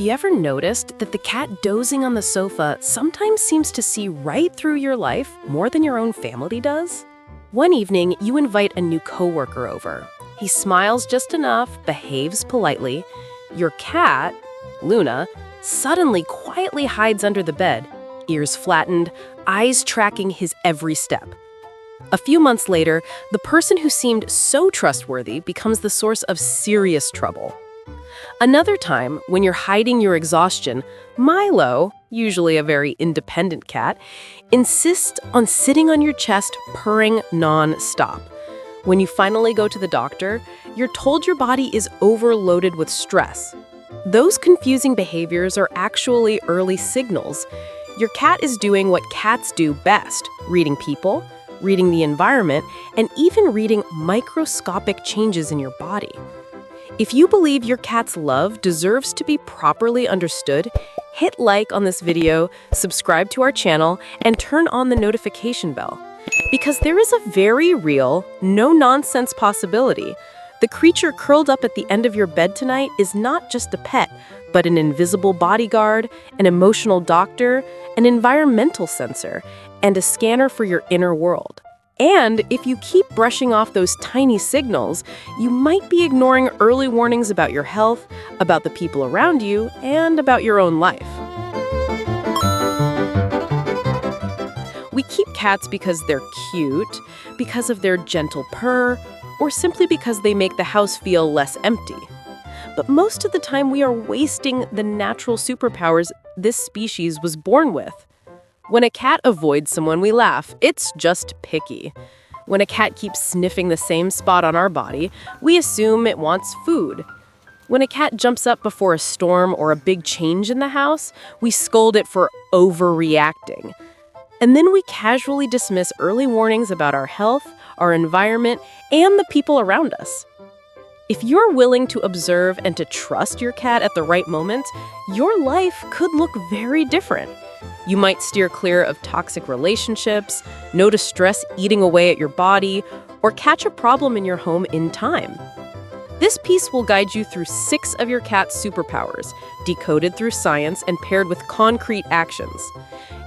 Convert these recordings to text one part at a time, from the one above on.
you ever noticed that the cat dozing on the sofa sometimes seems to see right through your life more than your own family does? One evening, you invite a new coworker over. He smiles just enough, behaves politely. Your cat, Luna, suddenly quietly hides under the bed, ears flattened, eyes tracking his every step. A few months later, the person who seemed so trustworthy becomes the source of serious trouble. Another time, when you're hiding your exhaustion, Milo, usually a very independent cat, insists on sitting on your chest, purring non-stop. When you finally go to the doctor, you're told your body is overloaded with stress. Those confusing behaviors are actually early signals. Your cat is doing what cats do best, reading people, reading the environment, and even reading microscopic changes in your body. If you believe your cat's love deserves to be properly understood, hit like on this video, subscribe to our channel, and turn on the notification bell. Because there is a very real, no-nonsense possibility. The creature curled up at the end of your bed tonight is not just a pet, but an invisible bodyguard, an emotional doctor, an environmental sensor, and a scanner for your inner world. And if you keep brushing off those tiny signals, you might be ignoring early warnings about your health, about the people around you, and about your own life. We keep cats because they're cute, because of their gentle purr, or simply because they make the house feel less empty. But most of the time we are wasting the natural superpowers this species was born with. When a cat avoids someone, we laugh. It's just picky. When a cat keeps sniffing the same spot on our body, we assume it wants food. When a cat jumps up before a storm or a big change in the house, we scold it for overreacting. And then we casually dismiss early warnings about our health, our environment, and the people around us. If you're willing to observe and to trust your cat at the right moment, your life could look very different. You might steer clear of toxic relationships, notice stress eating away at your body, or catch a problem in your home in time. This piece will guide you through 6 of your cat's superpowers, decoded through science and paired with concrete actions.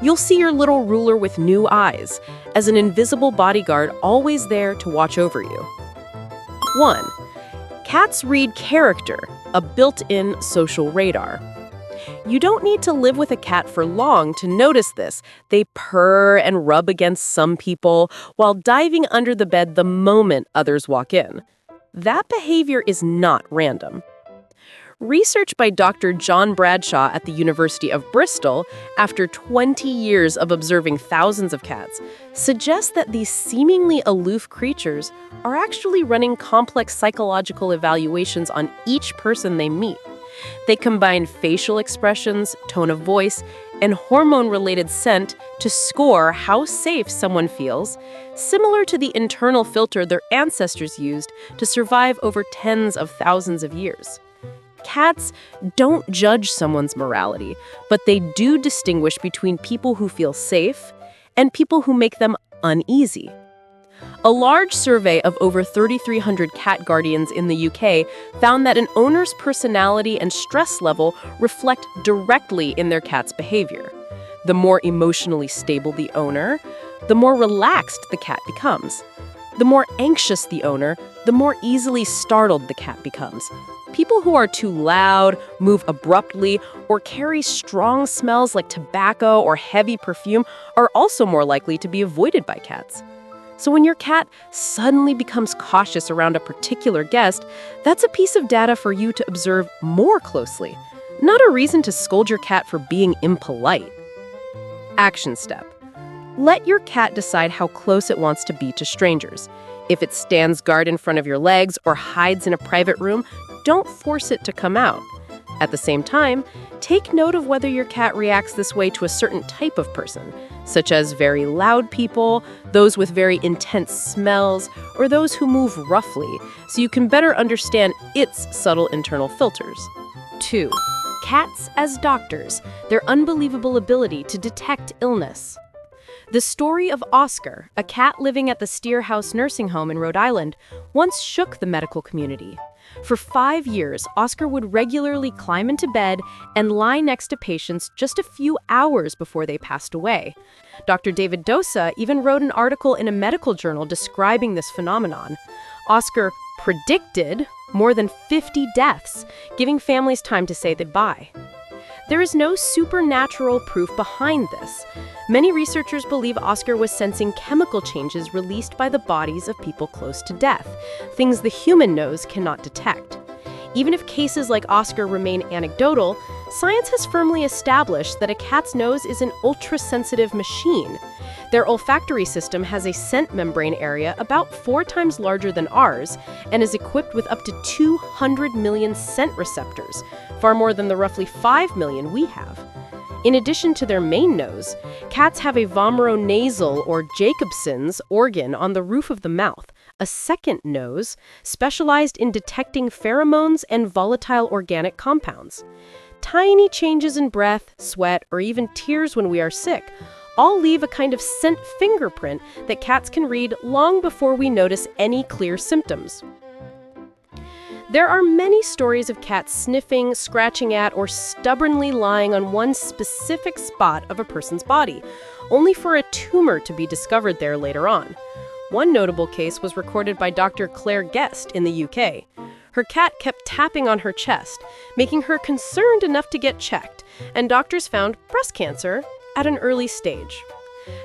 You'll see your little ruler with new eyes, as an invisible bodyguard always there to watch over you. 1. Cats read character, a built-in social radar. You don't need to live with a cat for long to notice this. They purr and rub against some people while diving under the bed the moment others walk in. That behavior is not random. Research by Dr. John Bradshaw at the University of Bristol, after 20 years of observing thousands of cats, suggests that these seemingly aloof creatures are actually running complex psychological evaluations on each person they meet. They combine facial expressions, tone of voice, and hormone-related scent to score how safe someone feels, similar to the internal filter their ancestors used to survive over tens of thousands of years. Cats don't judge someone's morality, but they do distinguish between people who feel safe and people who make them uneasy. A large survey of over 3,300 cat guardians in the UK found that an owner's personality and stress level reflect directly in their cat's behavior. The more emotionally stable the owner, the more relaxed the cat becomes. The more anxious the owner, the more easily startled the cat becomes. People who are too loud, move abruptly, or carry strong smells like tobacco or heavy perfume are also more likely to be avoided by cats. So when your cat suddenly becomes cautious around a particular guest, that's a piece of data for you to observe more closely, not a reason to scold your cat for being impolite. Action step. Let your cat decide how close it wants to be to strangers. If it stands guard in front of your legs or hides in a private room, don't force it to come out. At the same time, take note of whether your cat reacts this way to a certain type of person, such as very loud people, those with very intense smells, or those who move roughly, so you can better understand its subtle internal filters. 2. Cats as doctors, their unbelievable ability to detect illness. The story of Oscar, a cat living at the Steer House nursing home in Rhode Island, once shook the medical community. For 5 years, Oscar would regularly climb into bed and lie next to patients just a few hours before they passed away. Dr. David Dosa even wrote an article in a medical journal describing this phenomenon. Oscar predicted more than 50 deaths, giving families time to say goodbye. There is no supernatural proof behind this. Many researchers believe Oscar was sensing chemical changes released by the bodies of people close to death, things the human nose cannot detect. Even if cases like Oscar remain anecdotal, science has firmly established that a cat's nose is an ultra-sensitive machine. Their olfactory system has a scent membrane area about 4 times larger than ours and is equipped with up to 200 million scent receptors, far more than the roughly 5 million we have. In addition to their main nose, cats have a vomeronasal or Jacobson's organ on the roof of the mouth, a second nose specialized in detecting pheromones and volatile organic compounds. Tiny changes in breath, sweat, or even tears when we are sick all leave a kind of scent fingerprint that cats can read long before we notice any clear symptoms. There are many stories of cats sniffing, scratching at, or stubbornly lying on one specific spot of a person's body, only for a tumor to be discovered there later on. One notable case was recorded by Dr. Claire Guest in the UK. Her cat kept tapping on her chest, making her concerned enough to get checked, and doctors found breast cancer at an early stage.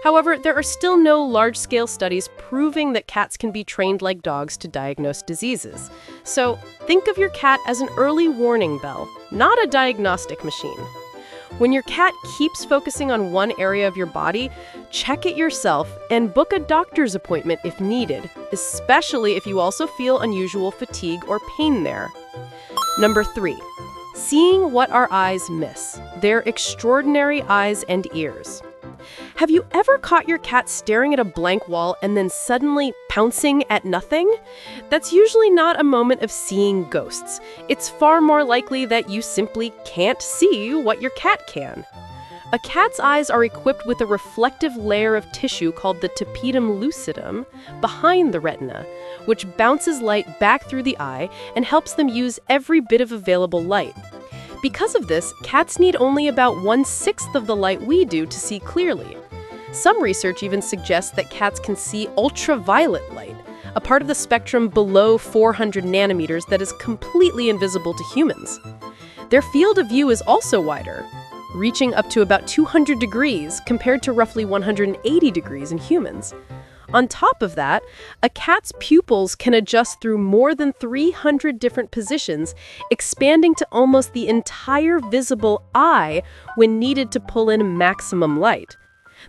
However, there are still no large-scale studies proving that cats can be trained like dogs to diagnose diseases. So, think of your cat as an early warning bell, not a diagnostic machine. When your cat keeps focusing on one area of your body, check it yourself and book a doctor's appointment if needed, especially if you also feel unusual fatigue or pain there. Number 3. Seeing what our eyes miss. Their extraordinary eyes and ears. Have you ever caught your cat staring at a blank wall and then suddenly pouncing at nothing? That's usually not a moment of seeing ghosts. It's far more likely that you simply can't see what your cat can. A cat's eyes are equipped with a reflective layer of tissue called the tapetum lucidum behind the retina, which bounces light back through the eye and helps them use every bit of available light. Because of this, cats need only about 1/6 of the light we do to see clearly. Some research even suggests that cats can see ultraviolet light, a part of the spectrum below 400 nanometers that is completely invisible to humans. Their field of view is also wider, reaching up to about 200 degrees compared to roughly 180 degrees in humans. On top of that, a cat's pupils can adjust through more than 300 different positions, expanding to almost the entire visible eye when needed to pull in maximum light.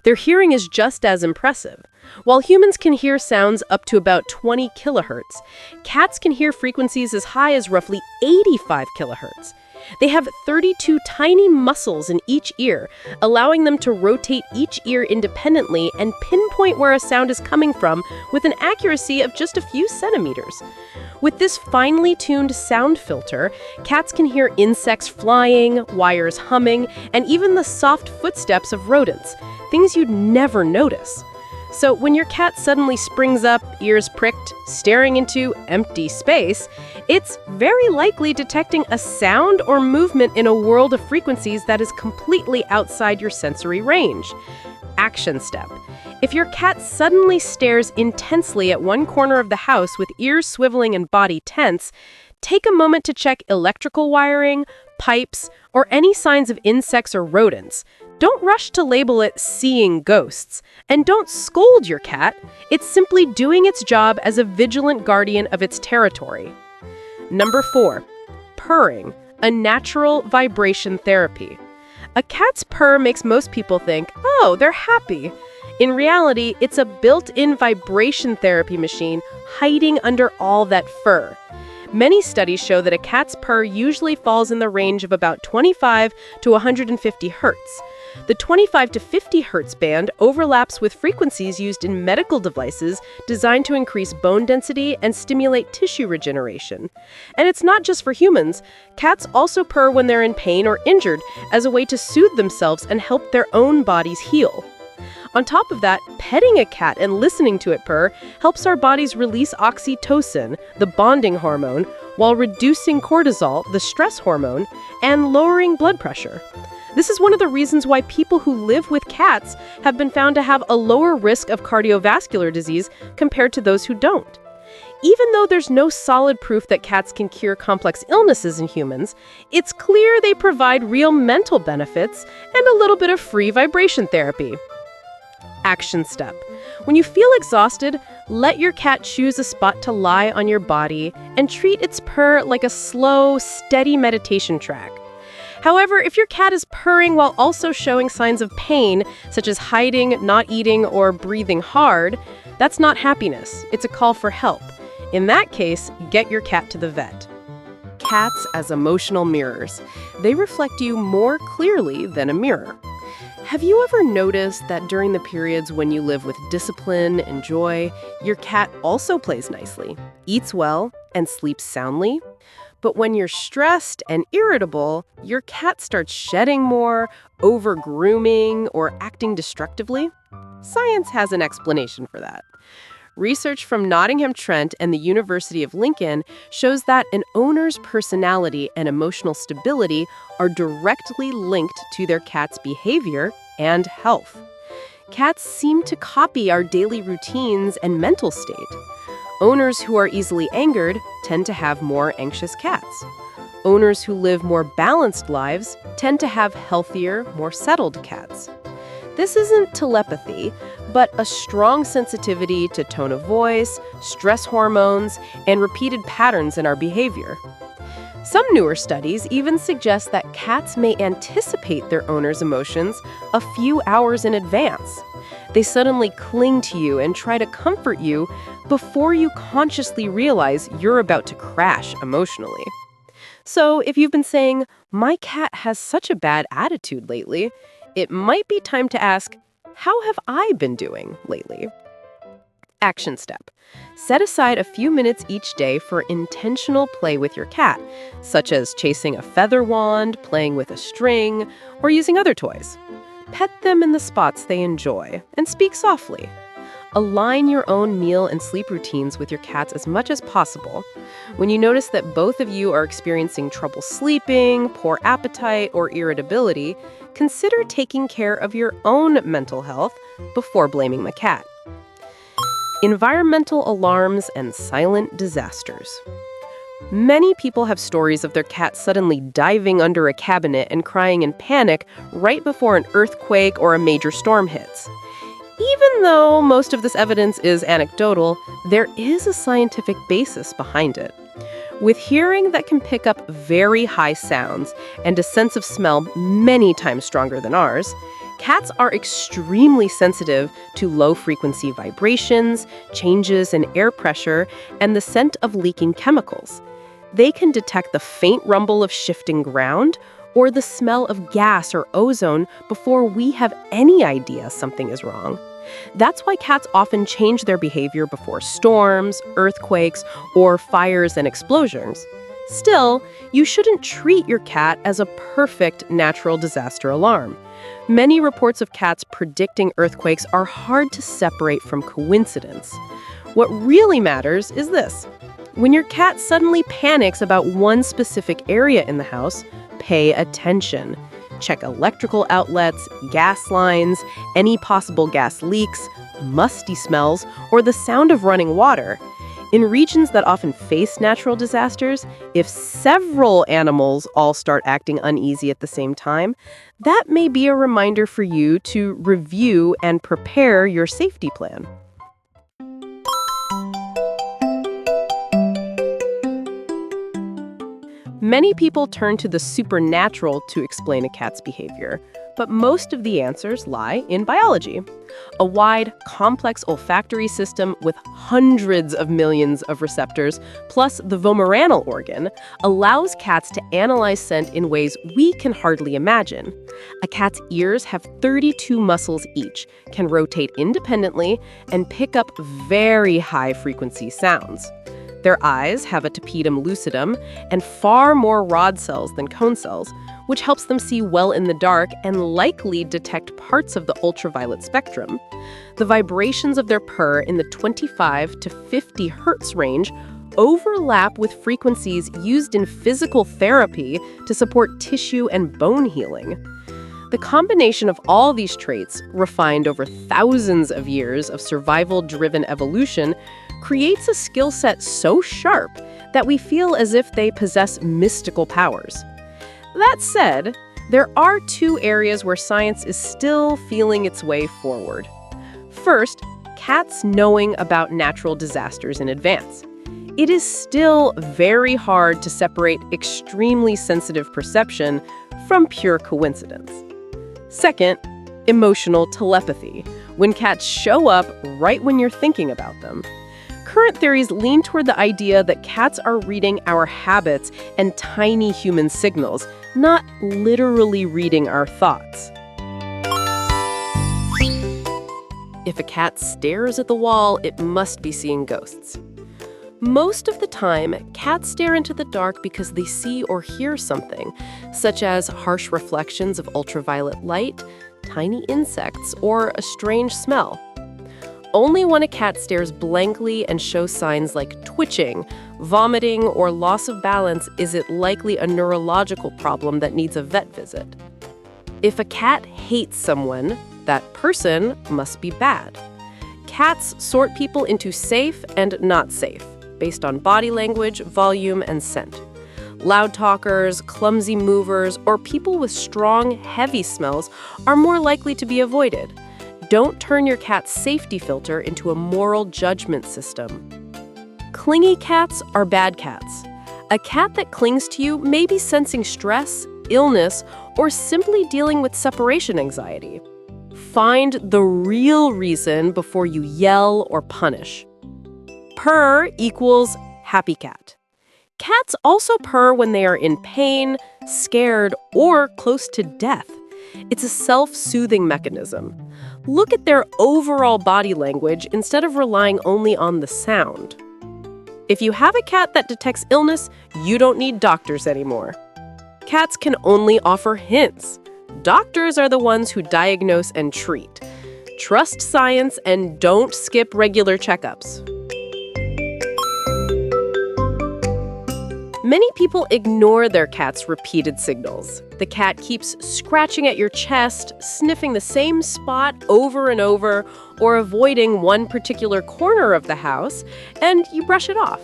Their hearing is just as impressive. While humans can hear sounds up to about 20 kilohertz, cats can hear frequencies as high as roughly 85 kilohertz. They have 32 tiny muscles in each ear, allowing them to rotate each ear independently and pinpoint where a sound is coming from with an accuracy of just a few centimeters. With this finely tuned sound filter, cats can hear insects flying, wires humming, and even the soft footsteps of rodents, things you'd never notice. So when your cat suddenly springs up, ears pricked, staring into empty space, it's very likely detecting a sound or movement in a world of frequencies that is completely outside your sensory range. Action step. If your cat suddenly stares intensely at one corner of the house with ears swiveling and body tense, take a moment to check electrical wiring, pipes, or any signs of insects or rodents. Don't rush to label it seeing ghosts. And don't scold your cat. It's simply doing its job as a vigilant guardian of its territory. Number 4. Purring, a natural vibration therapy. A cat's purr makes most people think, oh, they're happy. In reality, it's a built-in vibration therapy machine hiding under all that fur. Many studies show that a cat's purr usually falls in the range of about 25 to 150 hertz. The 25 to 50 hertz band overlaps with frequencies used in medical devices designed to increase bone density and stimulate tissue regeneration. And it's not just for humans. Cats also purr when they're in pain or injured as a way to soothe themselves and help their own bodies heal. On top of that, petting a cat and listening to it purr helps our bodies release oxytocin, the bonding hormone, while reducing cortisol, the stress hormone, and lowering blood pressure. This is one of the reasons why people who live with cats have been found to have a lower risk of cardiovascular disease compared to those who don't. Even though there's no solid proof that cats can cure complex illnesses in humans, it's clear they provide real mental benefits and a little bit of free vibration therapy. Action step. When you feel exhausted, let your cat choose a spot to lie on your body and treat its purr like a slow, steady meditation track. However, if your cat is purring while also showing signs of pain, such as hiding, not eating, or breathing hard, that's not happiness. It's a call for help. In that case, get your cat to the vet. Cats as emotional mirrors. They reflect you more clearly than a mirror. Have you ever noticed that during the periods when you live with discipline and joy, your cat also plays nicely, eats well, and sleeps soundly? But when you're stressed and irritable, your cat starts shedding more, over-grooming, or acting destructively? Science has an explanation for that. Research from Nottingham Trent and the University of Lincoln shows that an owner's personality and emotional stability are directly linked to their cat's behavior and health. Cats seem to copy our daily routines and mental state. Owners who are easily angered tend to have more anxious cats. Owners who live more balanced lives tend to have healthier, more settled cats. This isn't telepathy, but a strong sensitivity to tone of voice, stress hormones, and repeated patterns in our behavior. Some newer studies even suggest that cats may anticipate their owner's emotions a few hours in advance. They suddenly cling to you and try to comfort you before you consciously realize you're about to crash emotionally. So if you've been saying, "My cat has such a bad attitude lately," it might be time to ask, how have I been doing lately? Action step. Set aside a few minutes each day for intentional play with your cat, such as chasing a feather wand, playing with a string, or using other toys. Pet them in the spots they enjoy, and speak softly. Align your own meal and sleep routines with your cats as much as possible. When you notice that both of you are experiencing trouble sleeping, poor appetite, or irritability, consider taking care of your own mental health before blaming the cat. Environmental alarms and silent disasters. Many people have stories of their cat suddenly diving under a cabinet and crying in panic right before an earthquake or a major storm hits. Even though most of this evidence is anecdotal, there is a scientific basis behind it. With hearing that can pick up very high sounds and a sense of smell many times stronger than ours, cats are extremely sensitive to low-frequency vibrations, changes in air pressure, and the scent of leaking chemicals. They can detect the faint rumble of shifting ground or the smell of gas or ozone before we have any idea something is wrong. That's why cats often change their behavior before storms, earthquakes, or fires and explosions. Still, you shouldn't treat your cat as a perfect natural disaster alarm. Many reports of cats predicting earthquakes are hard to separate from coincidence. What really matters is this. When your cat suddenly panics about one specific area in the house, pay attention. Check electrical outlets, gas lines, any possible gas leaks, musty smells, or the sound of running water. In regions that often face natural disasters, if several animals all start acting uneasy at the same time, that may be a reminder for you to review and prepare your safety plan. Many people turn to the supernatural to explain a cat's behavior, but most of the answers lie in biology. A wide, complex olfactory system with hundreds of millions of receptors, plus the vomeronal organ, allows cats to analyze scent in ways we can hardly imagine. A cat's ears have 32 muscles each, can rotate independently, and pick up very high-frequency sounds. Their eyes have a tapetum lucidum and far more rod cells than cone cells, which helps them see well in the dark and likely detect parts of the ultraviolet spectrum. The vibrations of their purr in the 25 to 50 hertz range overlap with frequencies used in physical therapy to support tissue and bone healing. The combination of all these traits, refined over thousands of years of survival-driven evolution, creates a skill set so sharp that we feel as if they possess mystical powers. That said, there are two areas where science is still feeling its way forward. First, cats knowing about natural disasters in advance. It is still very hard to separate extremely sensitive perception from pure coincidence. Second, emotional telepathy, when cats show up right when you're thinking about them. Current theories lean toward the idea that cats are reading our habits and tiny human signals, not literally reading our thoughts. If a cat stares at the wall, it must be seeing ghosts. Most of the time, cats stare into the dark because they see or hear something, such as harsh reflections of ultraviolet light, tiny insects, or a strange smell. Only when a cat stares blankly and shows signs like twitching, vomiting, or loss of balance is it likely a neurological problem that needs a vet visit. If a cat hates someone, that person must be bad. Cats sort people into safe and not safe, based on body language, volume, and scent. Loud talkers, clumsy movers, or people with strong, heavy smells are more likely to be avoided. Don't turn your cat's safety filter into a moral judgment system. Clingy cats are bad cats. A cat that clings to you may be sensing stress, illness, or simply dealing with separation anxiety. Find the real reason before you yell or punish. Purr equals happy cat. Cats also purr when they are in pain, scared, or close to death. It's a self-soothing mechanism. Look at their overall body language instead of relying only on the sound. If you have a cat that detects illness, you don't need doctors anymore. Cats can only offer hints. Doctors are the ones who diagnose and treat. Trust science and don't skip regular checkups. Many people ignore their cat's repeated signals. The cat keeps scratching at your chest, sniffing the same spot over and over, or avoiding one particular corner of the house, and you brush it off.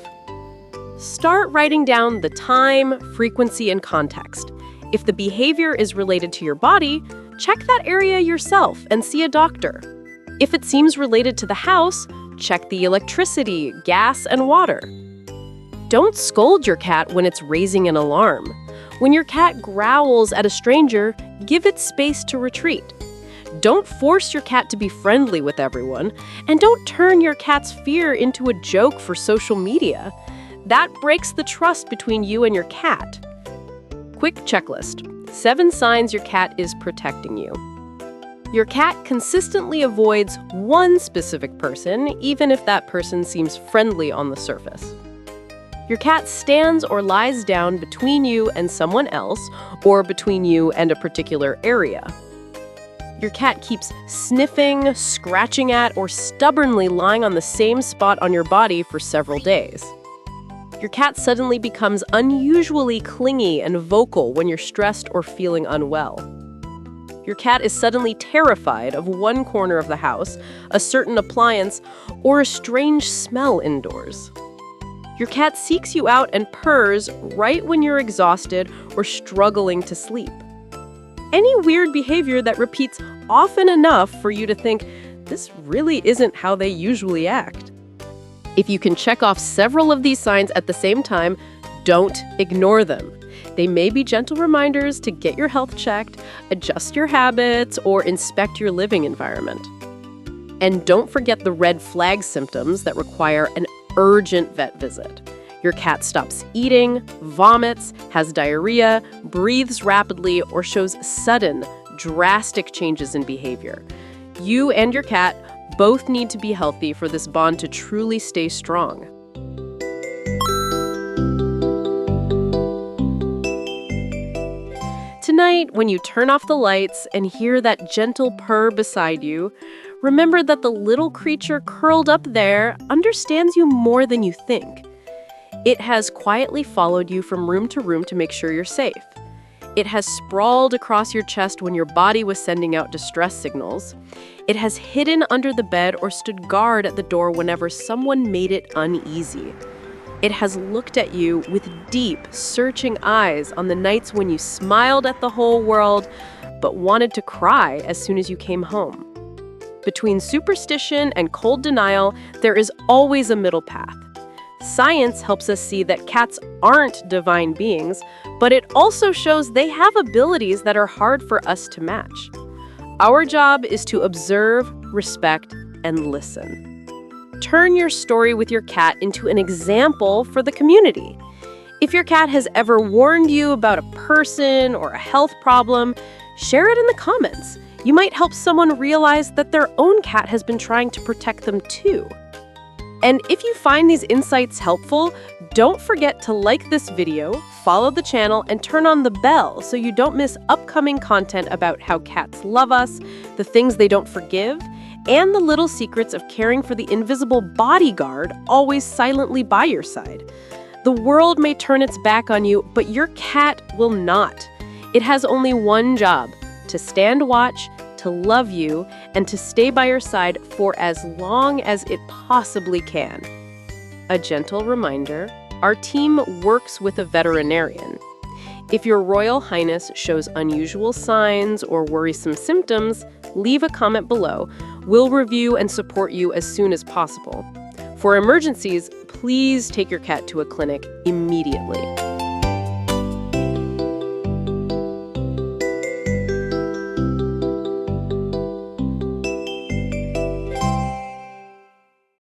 Start writing down the time, frequency, and context. If the behavior is related to your body, check that area yourself and see a doctor. If it seems related to the house, check the electricity, gas, and water. Don't scold your cat when it's raising an alarm. When your cat growls at a stranger, give it space to retreat. Don't force your cat to be friendly with everyone, and don't turn your cat's fear into a joke for social media. That breaks the trust between you and your cat. Quick checklist: 7 signs your cat is protecting you. Your cat consistently avoids one specific person, even if that person seems friendly on the surface. Your cat stands or lies down between you and someone else, or between you and a particular area. Your cat keeps sniffing, scratching at, or stubbornly lying on the same spot on your body for several days. Your cat suddenly becomes unusually clingy and vocal when you're stressed or feeling unwell. Your cat is suddenly terrified of one corner of the house, a certain appliance, or a strange smell indoors. Your cat seeks you out and purrs right when you're exhausted or struggling to sleep. Any weird behavior that repeats often enough for you to think, this really isn't how they usually act. If you can check off several of these signs at the same time, don't ignore them. They may be gentle reminders to get your health checked, adjust your habits, or inspect your living environment. And don't forget the red flag symptoms that require an urgent vet visit. Your cat stops eating, vomits, has diarrhea, breathes rapidly, or shows sudden, drastic changes in behavior. You and your cat both need to be healthy for this bond to truly stay strong. night, when you turn off the lights and hear that gentle purr beside you, remember that the little creature curled up there understands you more than you think. It has quietly followed you from room to make sure you're safe. It has sprawled across your chest when your body was sending out distress signals. It has hidden under the bed or stood guard at the door whenever someone made it uneasy. It has looked at you with deep, searching eyes on the nights when you smiled at the whole world, but wanted to cry as soon as you came home. Between superstition and cold denial, there is always a middle path. Science helps us see that cats aren't divine beings, but it also shows they have abilities that are hard for us to match. Our job is to observe, respect, and listen. Turn your story with your cat into an example for the community. If your cat has ever warned you about a person or a health problem, share it in the comments. You might help someone realize that their own cat has been trying to protect them too. And if you find these insights helpful, don't forget to like this video, follow the channel, and turn on the bell so you don't miss upcoming content about how cats love us, the things they don't forgive, and the little secrets of caring for the invisible bodyguard always silently by your side. The world may turn its back on you, but your cat will not. It has only one job: to stand watch, to love you, and to stay by your side for as long as it possibly can. A gentle reminder, our team works with a veterinarian. If your Royal Highness shows unusual signs or worrisome symptoms, leave a comment below. We'll review and support you as soon as possible. For emergencies, please take your cat to a clinic immediately.